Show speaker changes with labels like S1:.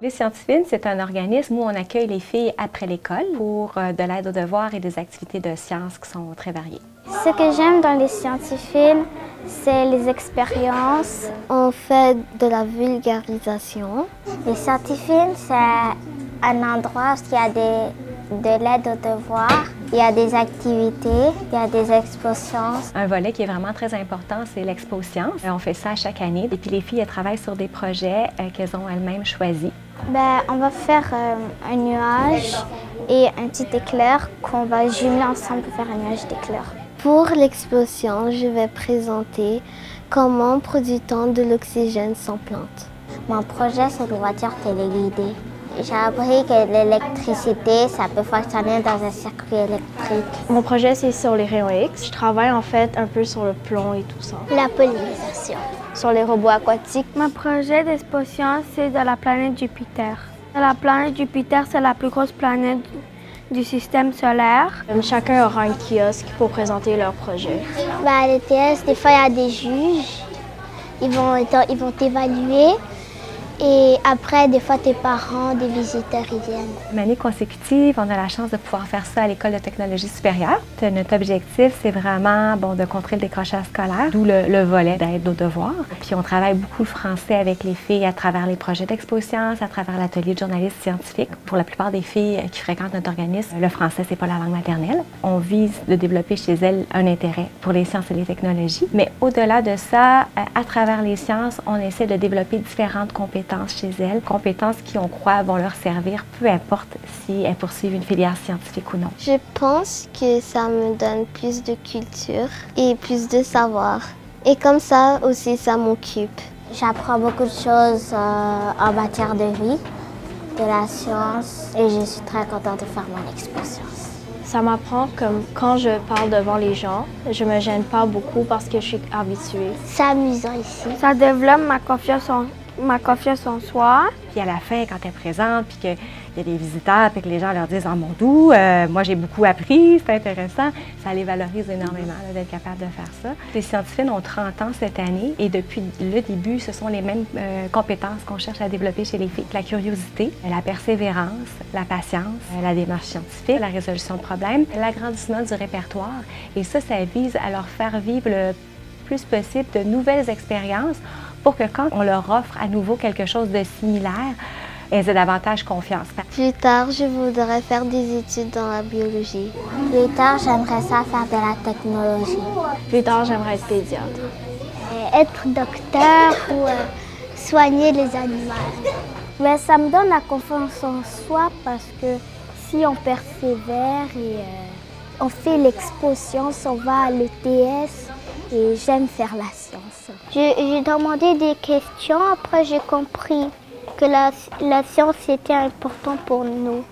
S1: Les Scientifines, c'est un organisme où on accueille les filles après l'école pour de l'aide aux devoirs et des activités de sciences qui sont très variées.
S2: Ce que j'aime dans les Scientifines, c'est les expériences.
S3: On fait de la vulgarisation.
S2: Les Scientifines, c'est un endroit où il y a de l'aide aux devoirs, il y a des activités, il y a des expositions.
S1: Un volet qui est vraiment très important, c'est l'expo sciences. On fait ça chaque année. Et puis les filles, elles travaillent sur des projets qu'elles ont elles-mêmes choisis.
S2: On va faire un nuage et un petit éclair qu'on va jumeler ensemble pour faire un nuage d'éclair.
S3: Pour l'exposition, je vais présenter comment produit-on de l'oxygène sans plantes.
S2: Mon projet, c'est une voiture téléguidée. J'ai appris que l'électricité, ça peut fonctionner dans un circuit électrique.
S4: Mon projet, c'est sur les rayons X. Je travaille en fait un peu sur le plomb et tout ça.
S2: La pollinisation.
S4: Sur les robots aquatiques.
S5: Mon projet d'exposition, c'est de la planète Jupiter. La planète Jupiter, c'est la plus grosse planète du système solaire.
S4: Chacun aura un kiosque pour présenter leur projet.
S2: À l'ETS, des fois, il y a des juges. Ils vont t'évaluer. Et après, des fois, tes parents, des visiteurs, ils viennent.
S1: Une année consécutive, on a la chance de pouvoir faire ça à l'École de technologie supérieure. Notre objectif, c'est vraiment de contrer le décrochage scolaire, d'où le volet d'aide aux devoirs. Puis on travaille beaucoup le français avec les filles à travers les projets d'Expo Sciences, à travers l'atelier de journalisme scientifique. Pour la plupart des filles qui fréquentent notre organisme, le français, c'est pas la langue maternelle. On vise de développer chez elles un intérêt pour les sciences et les technologies. Mais au-delà de ça, à travers les sciences, on essaie de développer différentes compétences chez elles, compétences qui, on croit, vont leur servir, peu importe si elles poursuivent une filière scientifique ou non.
S3: Je pense que ça me donne plus de culture et plus de savoir. Et comme ça aussi, ça m'occupe.
S2: J'apprends beaucoup de choses en matière de vie, de la science, et je suis très contente de faire mon expo science.
S4: Ça m'apprend comme quand je parle devant les gens, je me gêne pas beaucoup parce que je suis habituée.
S2: C'est amusant ici.
S5: Ça développe ma confiance en soi.
S1: Puis à la fin, quand elle est présente, puis qu'il y a des visiteurs, puis que les gens leur disent « Ah mon doux, moi j'ai beaucoup appris, c'est intéressant », ça les valorise énormément d'être capable de faire ça. Les Scientifines ont 30 ans cette année et depuis le début, ce sont les mêmes compétences qu'on cherche à développer chez les filles. La curiosité, la persévérance, la patience, la démarche scientifique, la résolution de problèmes, l'agrandissement du répertoire. Et ça vise à leur faire vivre le plus possible de nouvelles expériences pour que quand on leur offre à nouveau quelque chose de similaire, elles aient davantage confiance.
S3: Plus tard, je voudrais faire des études dans la biologie.
S2: Plus tard, j'aimerais ça faire de la technologie.
S4: Plus tard, j'aimerais être pédiatre.
S2: Être docteur ou soigner les animaux. Ça me donne la confiance en soi parce que si on persévère et on fait l'expo science, on va à l'ETS. Et j'aime faire la science. J'ai demandé des questions, après j'ai compris que la science était importante pour nous.